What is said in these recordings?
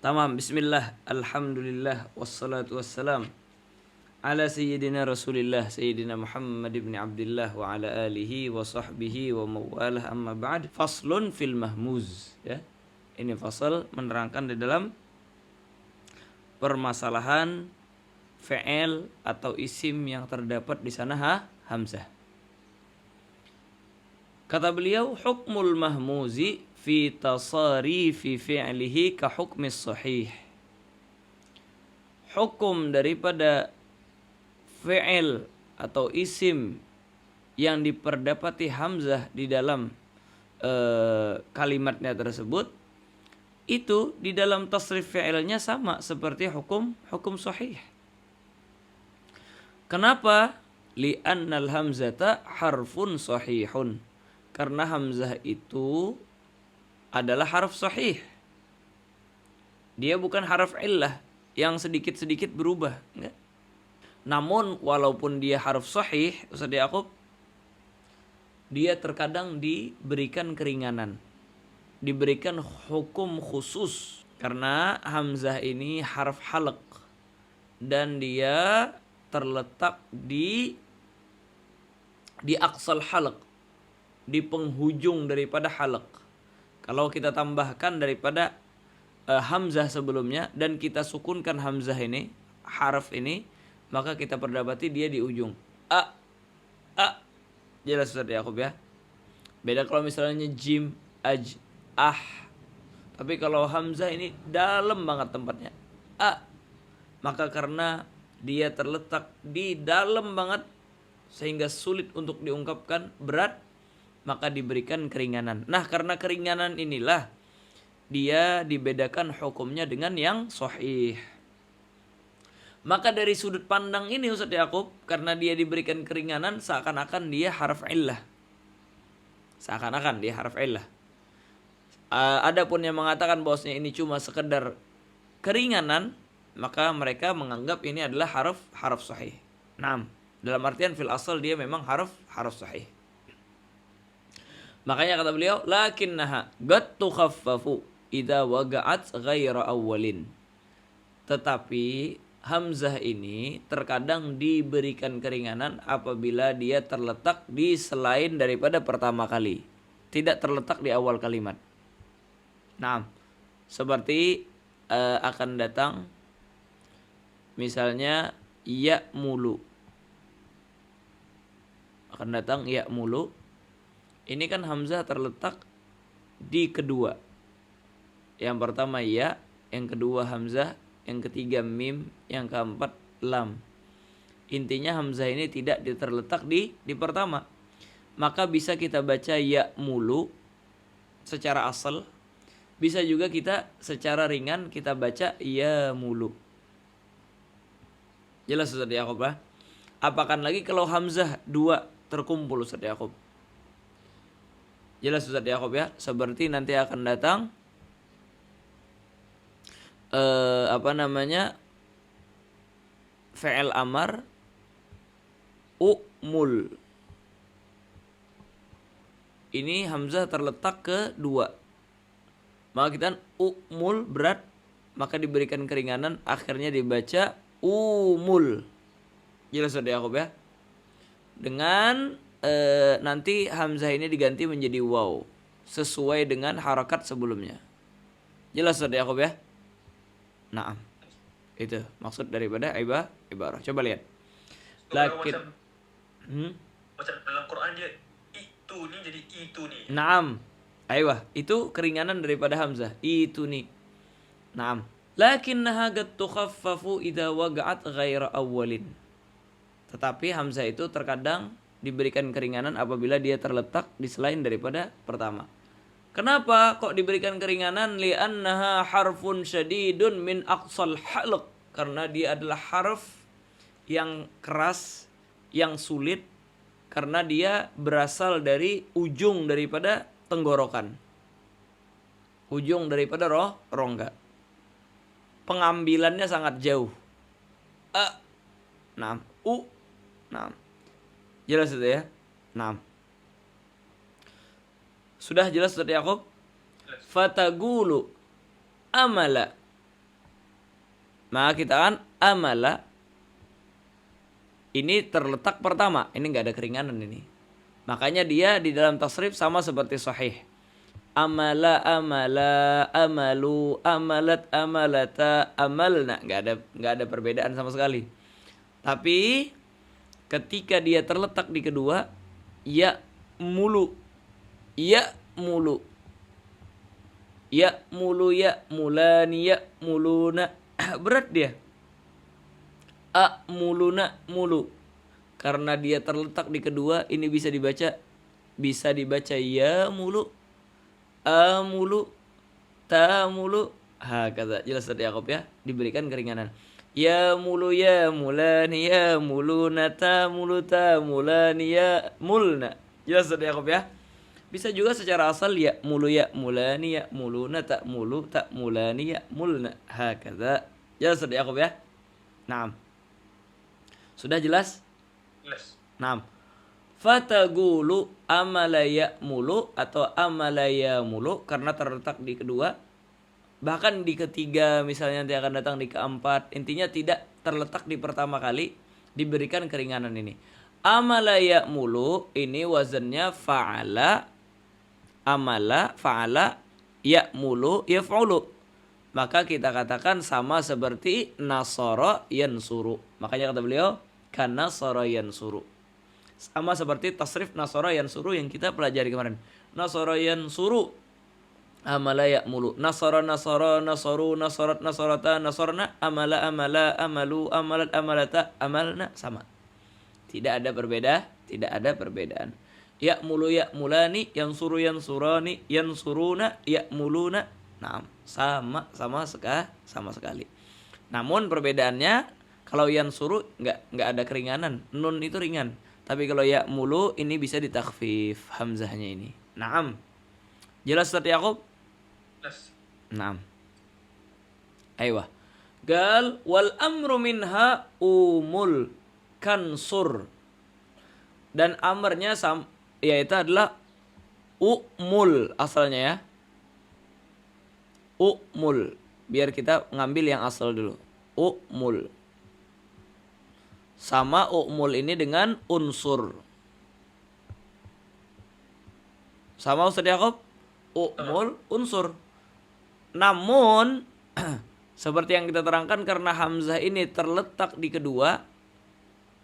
Tamam, bismillah, alhamdulillah, wassalatu wassalam ala sayyidina rasulillah, sayyidina Muhammad ibn Abdullah wa ala alihi wa sahbihi wa mawalah, amma ba'd. Faslun fil mahmuz, ya. Ini fasal menerangkan di dalam permasalahan fi'il atau isim yang terdapat di sana hamzah. Kata beliau, hukmul mahmuzi fi tasarifi fi'lihi ka hukmis sahih. Hukum daripada fi'il atau isim yang diperdapati hamzah di dalam kalimatnya tersebut, itu di dalam tasrif fi'ilnya sama seperti hukum sahih. Kenapa? Li'annal hamzata harfun sahihun. Karena hamzah itu adalah harf sahih. Dia bukan harf illah yang sedikit-sedikit berubah, enggak. Namun walaupun dia harf sahih, Ustaz Yaqub, dia terkadang diberikan keringanan, diberikan hukum khusus karena hamzah ini harf halq dan dia terletak di aqsal halq, di penghujung daripada halq. Kalau kita tambahkan daripada hamzah sebelumnya dan kita sukunkan hamzah ini, harf ini, maka kita perdapati dia di ujung. A. Jelas Ustaz Yaqub ya. Beda kalau misalnya jim, aj, ah. Tapi kalau hamzah ini dalam banget tempatnya. A. Maka karena dia terletak di dalam banget sehingga sulit untuk diungkapkan, berat, maka diberikan keringanan. Nah, karena keringanan inilah dia dibedakan hukumnya dengan yang sahih. Maka dari sudut pandang ini Ustaz Yaqub, karena dia diberikan keringanan, seakan-akan dia harf illah. Seakan-akan dia harf illah. Adapun yang mengatakan bahwasanya ini cuma sekedar keringanan, maka mereka menganggap ini adalah harf sahih. Naam, dalam artian fil asal dia memang harf sahih. Makanya kata beliau, lakinnaha qad tukhaffafu idza waqa'at ghaira awwalin. Tetapi hamzah ini terkadang diberikan keringanan apabila dia terletak di selain daripada pertama kali, tidak terletak di awal kalimat. Nah, seperti akan datang misalnya ya mulu. Akan datang ya mulu. Ini kan hamzah terletak di kedua. Yang pertama ya, yang kedua hamzah, yang ketiga mim, yang keempat lam. Intinya hamzah ini tidak terletak di pertama. Maka bisa kita baca ya mulu secara asal. Bisa juga kita secara ringan kita baca ya mulu. Jelas Ustaz Yaqub ya? Apakan lagi kalau hamzah dua terkumpul Ustaz Yaqub. Jelas Ustaz Yaqub ya, seperti nanti akan datang fi'il amar umul. Ini hamzah terletak ke dua. Maka kita umul berat, maka diberikan keringanan, akhirnya dibaca umul. Jelas Ustaz Yaqub ya. Dengan nanti hamzah ini diganti menjadi waw sesuai dengan harakat sebelumnya. Jelas Ustaz Yaqub ya? Naam. Itu maksud daripada ibarah. Coba lihat. Macam dalam Quran dia itu ni jadi itu ni. Naam. Aywa, itu keringanan daripada hamzah. Itu ni. Naam. Lakinnaha qad tukhaffafu idza waqa'at ghaira awwalin. Tetapi hamzah itu terkadang diberikan keringanan apabila dia terletak di selain daripada pertama. Kenapa kok diberikan keringanan? Li'annaha harfun syadidun min aqsal halq. Karena dia adalah harf yang keras, yang sulit, karena dia berasal dari ujung daripada tenggorokan. Ujung daripada rongga. Pengambilannya sangat jauh. Nah, nah. Jelas itu ya? Nah. Sudah jelas Ustaz Yaqub? Fatagulu amala Maka kita kan amala ini terletak pertama, ini nggak ada keringanan ini. Makanya dia di dalam tasrif sama seperti sahih. Amala, amala, amalu, amalat, amalata, amalna, nggak ada perbedaan sama sekali. Tapi ketika dia terletak di kedua, ya mulu, ya mulu, ya mulu, ya mulani, ya muluna, berat dia. A muluna mulu, karena dia terletak di kedua, ini bisa dibaca ya mulu, a mulu, ta mulu, kata jelas tadi Yaqub ya, diberikan keringanan. Ya mulu, ya mulani, ya muluna, ta mulani, ya mulna, jelas tadi Yaqub ya. Bisa juga secara asal ya mulu, ya mulani, ya muluna, ta mulani, ya mulna, kata jelas tadi Yaqub ya. Naam. Sudah jelas? Jelas. Naam. Fatagulu amalaya mulu atau amalaya mulu karena terletak di kedua. Bahkan di ketiga misalnya nanti akan datang di keempat. Intinya tidak terletak di pertama kali, diberikan keringanan ini. Amalaya mulu ini wazannya fa'ala, amala, fa'ala, ya'mulu, yaf'ulu. Maka kita katakan sama seperti nasara yansuru. Makanya kata beliau, kan nasara yansuru. Sama seperti tasrif nasara yansuru yang kita pelajari kemarin. Nasara yansuru, amala ya'mulu. Nasara, nasara, nasaru, nasarat, nasarata, nasarna, amala, amala, amalu, amalat, amalata, amalna. Sama. Tidak ada perbedaan. Ya'mulu, ya'mulani, yansuru, yansurani, yansuruna, ya'muluna. Nah, sama sekali. Namun perbedaannya kalau yansuru nggak ada keringanan, nun itu ringan. Tapi kalau ya'mulu ini bisa ditakhfif hamzahnya ini. Naam. Jelas Ustaz Yaqub? Jelas. Naam. Aiyah. Gal wal amru minha umul kansur. Dan amarnya yaitu adalah umul asalnya ya. Umul. Biar kita ngambil yang asal dulu. Umul. Sama umul ini dengan unsur. Sama Ustaz Yaqub? Umul, unsur. Namun seperti yang kita terangkan karena hamzah ini terletak di kedua,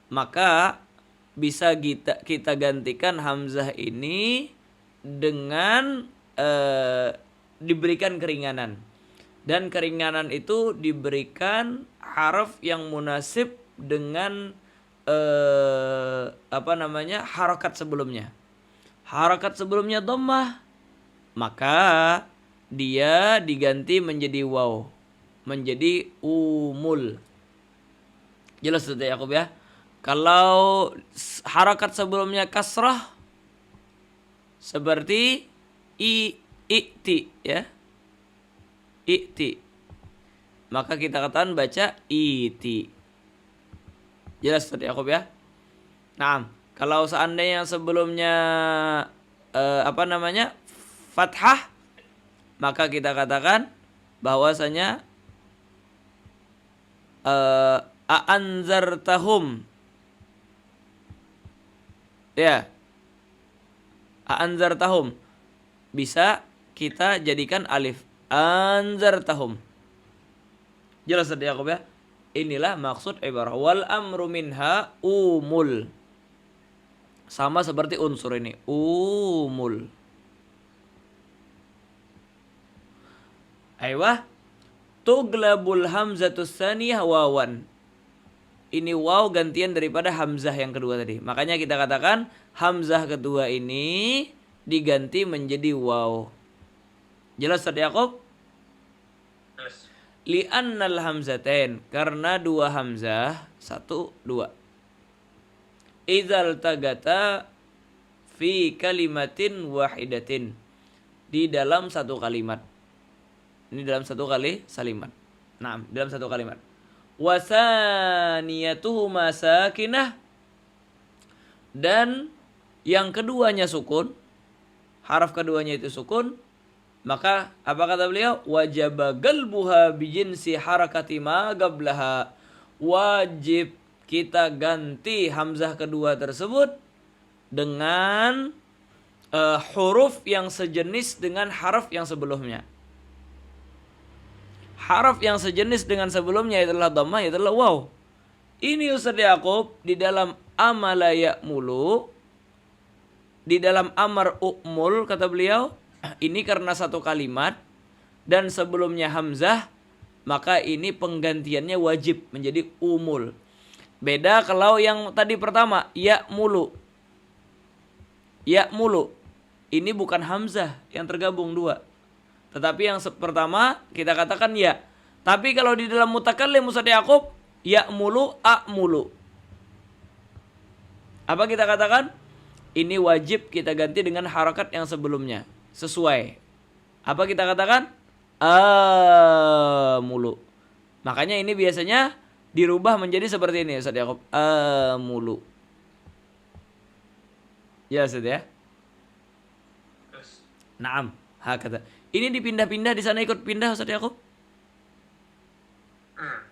maka bisa kita gantikan hamzah ini dengan diberikan keringanan. Dan keringanan itu diberikan haraf yang munasib dengan harakat sebelumnya. Harakat sebelumnya dhammah, maka dia diganti menjadi waw, menjadi umul. Jelas Ustaz Yaqub ya? Kalau harakat sebelumnya kasrah seperti i'ti ya. I'ti. Maka kita katakan baca iti. Jelas Ustaz Yaqub ya? Nah, kalau seandainya sebelumnya fathah, maka kita katakan bahwasanya a'anzartahum. Ya. A'anzartahum. Bisa kita jadikan alif. Anzartahum. Jelas tadi Yaqub ya? Inilah maksud ibarah wal amru minha umul. Sama seperti unsur ini. Umul. Aywah. Tuglabul hamzatus tsaniyah wawan. Ini waw gantian daripada hamzah yang kedua tadi. Makanya kita katakan hamzah kedua ini diganti menjadi waw. Jelas Ustaz Yaqub? Jelas. Li'annal hamzatain, karena dua hamzah, 1, 2. Idzal tagata fi kalimatin wahidatin, di dalam satu kalimat. Ini dalam satu kalimat. Nah, dalam satu kalimat. Wasaniyatuhuma sakinah, dan yang keduanya sukun, haraf keduanya itu sukun. Maka apa kata beliau? Wajaba galbuha bijinsi harakati ma qablaha. Wajib kita ganti hamzah kedua tersebut dengan huruf yang sejenis dengan haraf yang sebelumnya. Haraf yang sejenis dengan sebelumnya adalah dhammah, adalah waw. Ini Ustaz Yaqub di dalam amala ya'mulu, di dalam amar u'mul kata beliau, ini karena satu kalimat dan sebelumnya hamzah, maka ini penggantiannya wajib menjadi umul. Beda kalau yang tadi pertama ya'mulu. Ya'mulu ini bukan hamzah yang tergabung dua. Tetapi yang pertama kita katakan ya. Tapi kalau di dalam mutakallim Ustaz Yaqub, ya'mulu a'mulu. Apa kita katakan? Ini wajib kita ganti dengan harakat yang sebelumnya. Sesuai. Apa kita katakan? Amulu. Makanya ini biasanya dirubah menjadi seperti ini Ustaz Yaqub. Amulu. Ya Ustaz ya? Terus. Naam. Hakata. Ini dipindah-pindah di sana ikut pindah Ustaz Yaqub?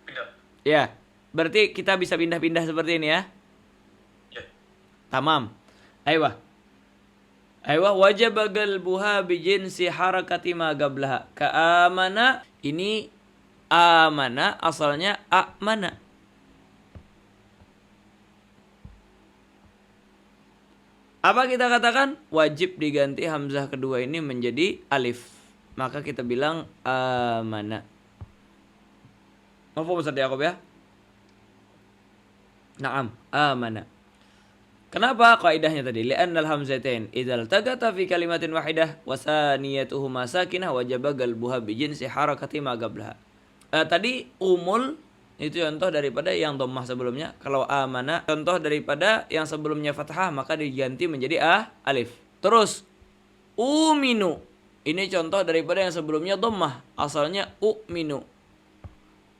Pindah. Ya. Berarti kita bisa pindah-pindah seperti ini ya. Ya. Tamam. Aywa. Aywa wajib galbuha bijinsi harakati ma qablaha. Ka'amana ini amana asalnya a'mana. Apa kita katakan? Wajib diganti hamzah kedua ini menjadi alif. Maka kita bilang amana. Mafhum Ustaz Yaqub ya? Naam, amana. Kenapa kaidahnya tadi? Li'annal hamzatain idzal tagata fi kalimatin wahidah wa saniyatuhuma sakinah wajaba galbuha bijinsi harakati ma qablaha. Tadi umul itu contoh daripada yang dhammah sebelumnya. Kalau amana contoh daripada yang sebelumnya fathah maka diganti menjadi alif. Terus uminu ini contoh daripada yang sebelumnya dhammah, asalnya u'minu.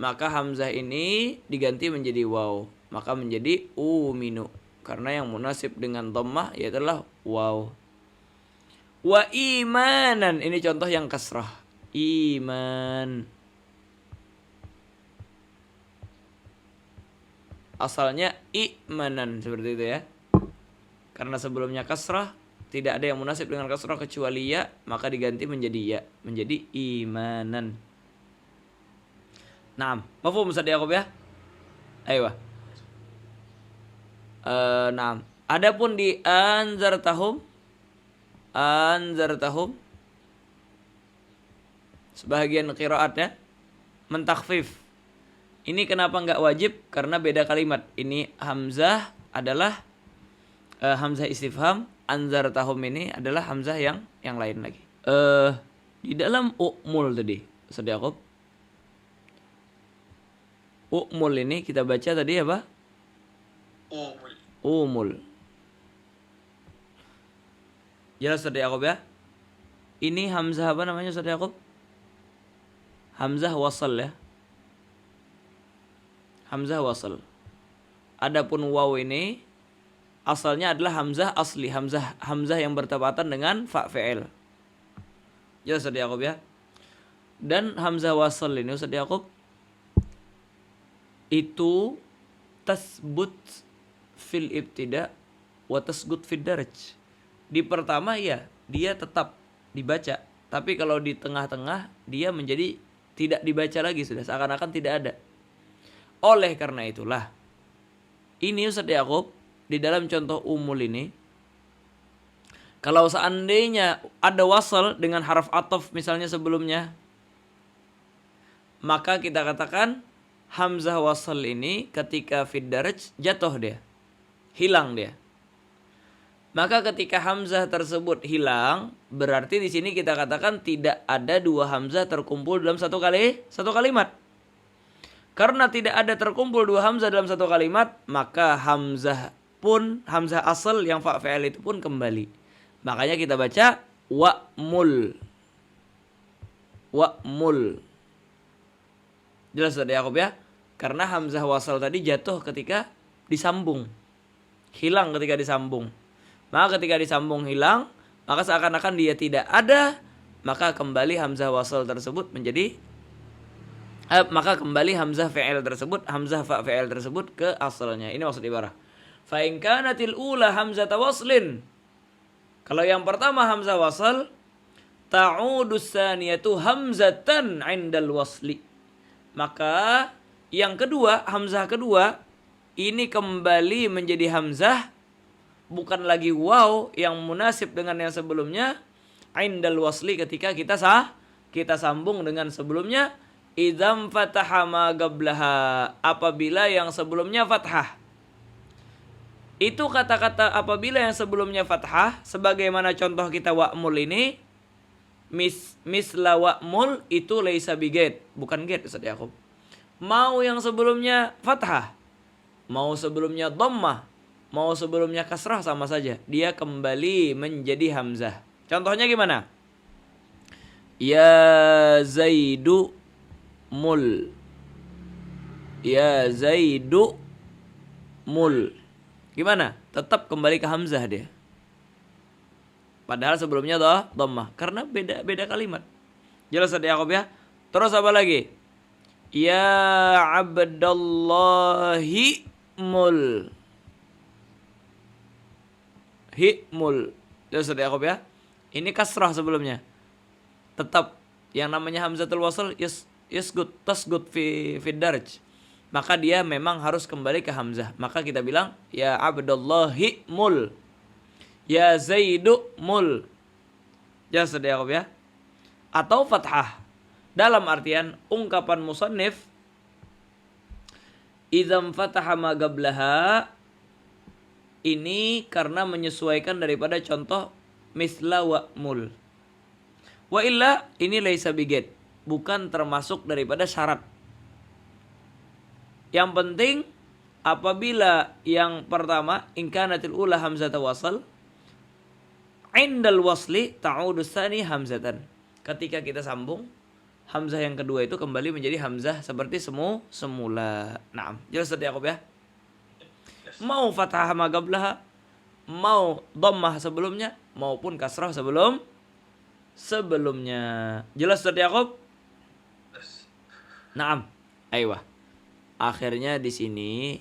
Maka hamzah ini diganti menjadi waw, maka menjadi uminu. Karena yang munasib dengan dhammah ialah waw. Wa imanan ini contoh yang kasrah. Iman. Asalnya i'manan seperti itu ya. Karena sebelumnya kasrah, tidak ada yang munasib dengan kasrah kecuali ya, maka diganti menjadi ya, menjadi imanan. Naam, mafhum Ustaz Yaqub ya? Ayo. Naam. Adapun di anzartahum sebagian qiraatnya mentakhfif. Ini kenapa enggak wajib? Karena beda kalimat. Ini hamzah adalah hamzah istifham, anzartahum ini adalah hamzah yang lain lagi. Di dalam u'mul tadi, Ustaz Yaqub. U'mul ini kita baca tadi apa? Umul. Jelas Ustaz Yaqub ya? Ini hamzah apa namanya Ustaz Yaqub? Hamzah wasal ya. Hamzah wasal. Adapun waw ini asalnya adalah hamzah asli, hamzah yang bertepatan dengan fa fi'il. Jelas Ustaz Yaqub ya? Dan hamzah wasal ini Ustaz Yaqub itu tasbut fil ibtida wa tasgut fid daraj. Di pertama ya dia tetap dibaca, tapi kalau di tengah-tengah dia menjadi tidak dibaca lagi, sudah seakan-akan tidak ada. Oleh karena itulah ini Ustaz Yaqub di dalam contoh umul ini, kalau seandainya ada wasal dengan haraf ataf misalnya sebelumnya, maka kita katakan hamzah wasal ini ketika fid daraj jatuh dia, hilang dia. Maka ketika hamzah tersebut hilang, berarti di sini kita katakan tidak ada dua hamzah terkumpul dalam satu kalimat. Karena tidak ada terkumpul dua hamzah dalam satu kalimat, maka hamzah asal yang fa fi'il itu pun kembali. Makanya kita baca wa'mul. Wa'mul. Jelas Ustaz Yaqub ya? Karena hamzah wasal tadi jatuh ketika disambung. Hilang ketika disambung. Maka ketika disambung hilang, maka seakan-akan dia tidak ada, maka kembali hamzah wasal tersebut menjadi maka kembali hamzah fi'il tersebut, hamzah fa fi'il tersebut ke asalnya. Ini maksud ibarah. Fa in kanatil ula hamzata waslin. Kalau yang pertama hamzah wasal, ta'udu tsaniyatu hamzatan 'indal wasli. Maka yang kedua, hamzah kedua ini kembali menjadi hamzah, bukan lagi waw yang munasib dengan yang sebelumnya, 'indal wasli ketika kita sambung dengan sebelumnya, idzam fataha ma qablaha, apabila yang sebelumnya fathah. Itu kata-kata apabila yang sebelumnya fathah, sebagaimana contoh kita wa'mul ini, misla wa'mul itu laisa biget, bukan get Ustaz Yakub. Mau yang sebelumnya fathah, mau sebelumnya dhammah, mau sebelumnya kasrah sama saja, dia kembali menjadi hamzah. Contohnya gimana? Ya Zaidu mul, ya Zaidu mul. Gimana? Tetap kembali ke hamzah dia. Padahal sebelumnya dhammah, karena beda kalimat. Jelas tadi Yakub ya? Terus apa lagi? Ya Abdallahi mul, himul. Jelas tadi Yakub ya? Ini kasrah sebelumnya. Tetap yang namanya hamzatul wasl tasgut fi darj. Maka dia memang harus kembali ke hamzah. Maka kita bilang ya Abdallahi mul, ya Zaidu mul. Jelas tadi Yakub ya? Atau fathah. Dalam artian ungkapan musannif idzam fataha ma qablaha, ini karena menyesuaikan daripada contoh misla wa'mul. Wa illa ini laisa biget, bukan termasuk daripada syarat. Yang penting apabila yang pertama in kanatil ula hamzata wasal, indal wasli ta'udu tsani hamzatan. Ketika kita sambung, hamzah yang kedua itu kembali menjadi hamzah seperti semula. Naam, jelas tadi Yakub ya? Mau fathah ma qablaha, mau dhammah sebelumnya, maupun kasrah sebelumnya. Jelas tadi Yakub? Naam. Aiyah. Akhirnya di sini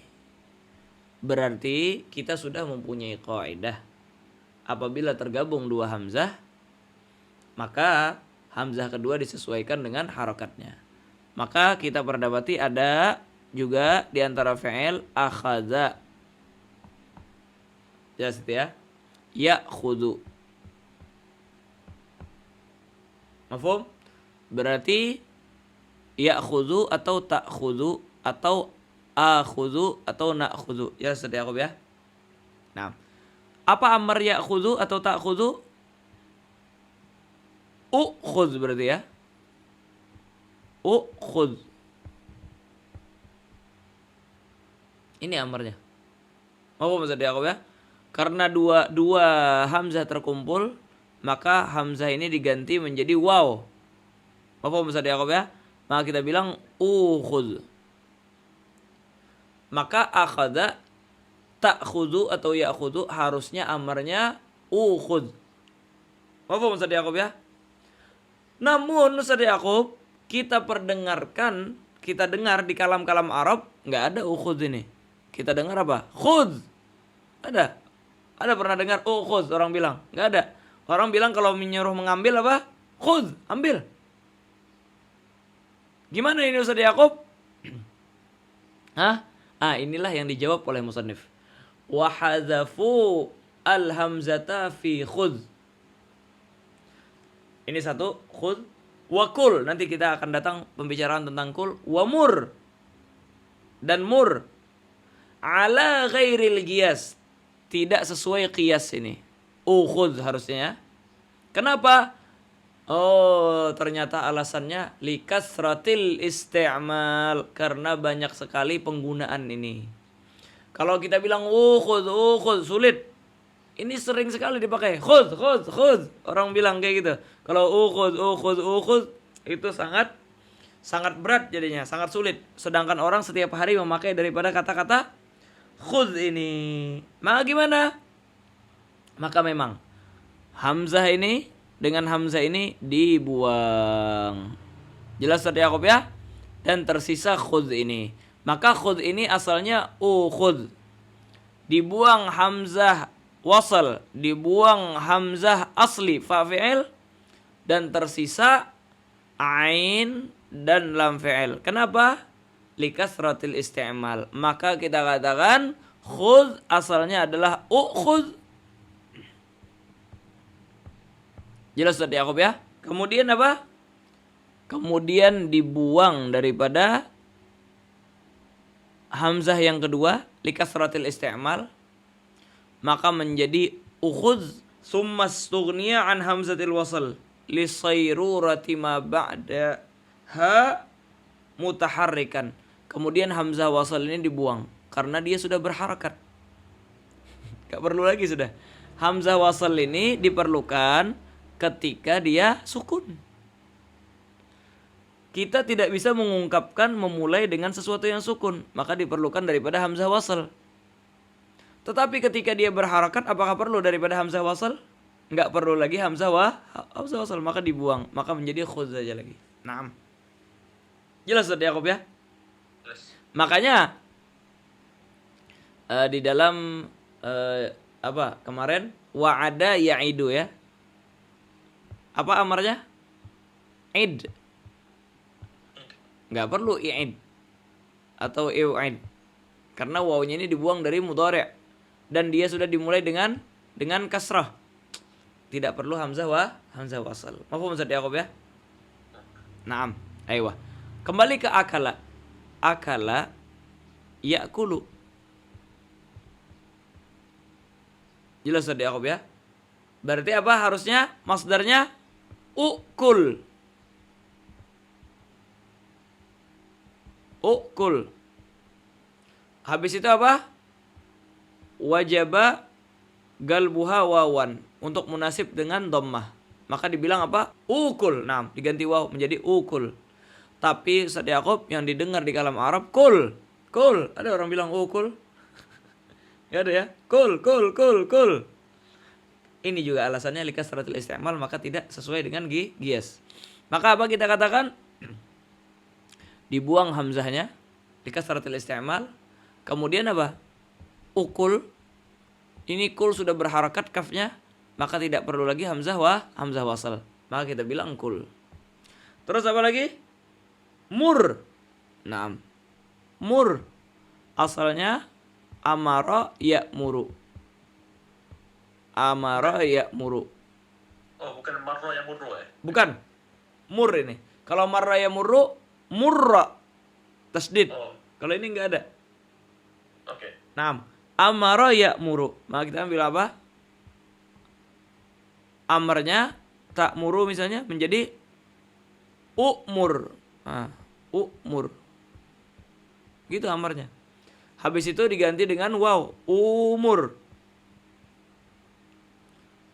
berarti kita sudah mempunyai kaidah. Apabila tergabung dua hamzah, maka hamzah kedua disesuaikan dengan harokatnya. Maka kita perdapati ada juga di antara fi'il akhadha. Jelas itu ya? Ya'khudhu. Mafhum? Berarti ya'khudhu atau ta'khudhu atau akhudhu atau na'khudhu. Jelas itu ya, Yakub ya? Nah, apa amar ya'khudhu atau ta'khudhu? Ukhudh berarti ya. Ukhudh. Ini amarnya. Apa maksud Yakub ya? Karena dua hamzah terkumpul, maka hamzah ini diganti menjadi waw. Apa maksud Yakub ya? Maka kita bilang ukhudh. Maka akhadha, ta'khudhu atau ya'khudhu harusnya amarnya ukhudh. Apa maksud Yakub ya? Namun Ustaz Yakub, kita dengar di kalam-kalam Arab nggak ada ukhudh ini. Kita dengar apa? Khudh. Ada pernah dengar ukhudh orang bilang? Nggak ada. Orang bilang kalau menyuruh mengambil apa? Khudh, ambil. Gimana ini Ustaz Yakub? Hah? Inilah yang dijawab oleh musannif. Wa hadzafu al-hamzata fi khudh. Ini satu, khudh. Wa kul, nanti kita akan datang pembicaraan tentang kul. Wa mur, dan mur. Ala ghairil qiyas, tidak sesuai qiyas ini. Khudh harusnya. Kenapa? Oh, ternyata alasannya likasratil isti'mal, karena banyak sekali penggunaan ini. Kalau kita bilang khudh sulit. Ini sering sekali dipakai. Khudh. Orang bilang kayak gitu. Kalau khudh itu sangat berat jadinya, sangat sulit. Sedangkan orang setiap hari memakai daripada kata-kata khudh ini. Maka gimana? Maka memang hamzah ini dengan hamzah ini dibuang. Jelas Ustaz Yaqub ya? Dan tersisa khudh ini. Maka khudh ini asalnya ukhudh. Dibuang hamzah wasal, dibuang hamzah asli fa fi'il, dan tersisa ain dan lam fi'il. Kenapa? Likasratil isti'mal. Maka kita katakan khudh asalnya adalah ukhudh. Jelas Ustaz Yaqub ya? Kemudian apa? Kemudian dibuang daripada hamzah yang kedua likasratil isti'mal, maka menjadi ukhudh summa stughniya an hamzatil wasal li sayrurati ma ba'da ha mutaharrikan. Kemudian hamzah wasal ini dibuang karena dia sudah berharakat. Gak perlu lagi sudah. Hamzah wasal ini diperlukan ketika dia sukun. Kita tidak bisa mengungkapkan memulai dengan sesuatu yang sukun, maka diperlukan daripada hamzah wasal. Tetapi ketika dia berharakat, apakah perlu daripada hamzah wasal? Enggak perlu lagi hamzah wasal, maka dibuang, maka menjadi khudh saja lagi. Naam. Jelas Ustaz Yaqub ya? Jelas. Makanya di dalam apa kemarin wa'ada ya'idu ya. Apa amarnya? Id. Enggak perlu i'id atau i'id. Karena wawunya ini dibuang dari mudhari' dan dia sudah dimulai dengan kasrah. Tidak perlu hamzah wasal. Mafhum Ustaz Yaqub ya? Naam. Ayo. Kembali ke akala. Akala ya'kulu. Jelas Ustaz Yaqub ya? Berarti apa harusnya? Masdarnya ukul. Ukul. Habis itu apa? Wajaba galbuha wawan, untuk munasib dengan dhammah. Maka dibilang apa? Ukul. Nah, diganti waw menjadi ukul. Tapi Ustaz Yaqub yang didengar di kalam Arab kul. Kul. Ada orang bilang ukul? Ya ada ya. Kul. Ini juga alasannya likasratil isti'mal, maka tidak sesuai dengan qiyas. Maka apa kita katakan? Dibuang hamzahnya likasratil isti'mal. Kemudian apa? Ukul. Ini kul sudah berharakat kafnya, maka tidak perlu lagi hamzah wasal. Maka kita bilang kul. Terus apa lagi? Mur. Naam. Mur asalnya amara ya'muru. Amara ya'muru. Oh, bukan marra yang murru ya? Bukan. Mur ini. Kalau marra ya'muru, murra. Tasdid. Oh, Kalau ini enggak ada. oke. Naam. Amara ya'muru. Maka kita ambil apa? Amarnya ta'muru misalnya menjadi u'mur. Nah, u'mur. Gitu amarnya. Habis itu diganti dengan waw, umur.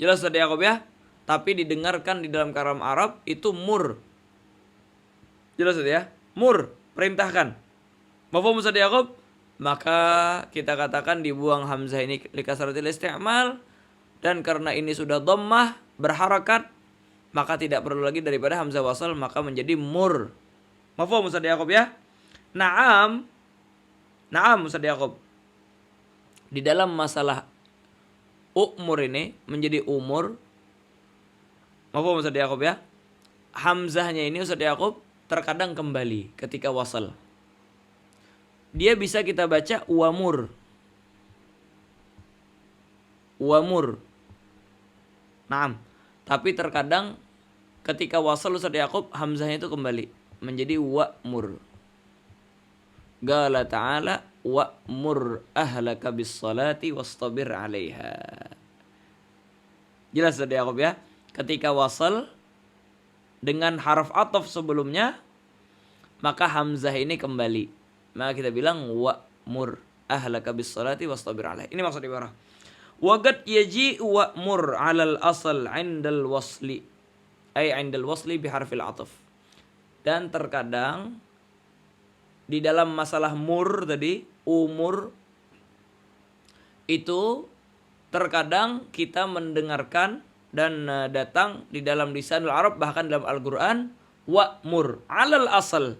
Jelas Ustaz Yaqub ya? Tapi didengarkan di dalam kalam Arab itu mur. Jelas Ustaz ya? Mur, perintahkan. Mafhum Ustaz Yaqub? Maka kita katakan dibuang hamzah ini likasratil isti'mal, dan karena ini sudah dhammah berharakat, maka tidak perlu lagi daripada hamzah wasal, maka menjadi mur. Mafhum Ustaz Yaqub ya? Naam Ustaz Yaqub. Di dalam masalah umur ini menjadi umur. Mafhum Ustaz Yaqub ya? Hamzahnya ini Ustaz Yaqub terkadang kembali ketika wasal. Dia bisa kita baca wamur. Wamur. Naam. Tapi terkadang ketika wasal Ustaz Yaqub hamzahnya itu kembali menjadi wa'mur. Qala ta'ala wa'mur ahlaka bis-salati wastabir 'alaiha. Jelas Ustaz Yaqub ya? Ketika wasal dengan harf ataf sebelumnya, maka hamzah ini kembali. Maka kita bilang wa'mur ahlaka bis-salati wastabir 'alaiha. Ini maksud ibarah. Waqad yaji wa'mur 'alal asal 'indal wasli. Ay 'indal wasli biharfil 'athaf. Dan terkadang di dalam masalah mur tadi, umur, itu terkadang kita mendengarkan dan datang di dalam lisanul Arab, bahkan dalam Al-Qur'an, wa'mur 'alal asal,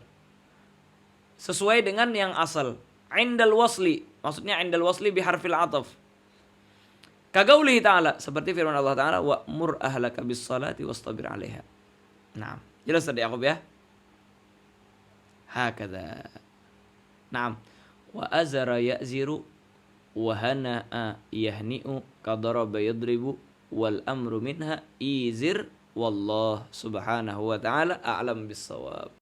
sesuai dengan yang asal. Indal wasli, maksudnya indal wasli biharfil ataf. Kaqaulihi ta'ala, seperti firman Allah Ta'ala, wa'mur ahlaka bis salati wastabir 'alaiha. Nah, jelas tadi Yaqub ya. Hakadha. Naam. Wa azara ya'ziru wa hana'a yahni'u kadaraba yadribu wal amru minha izir wallah subhanahu wa ta'ala a'lam bis-shawab.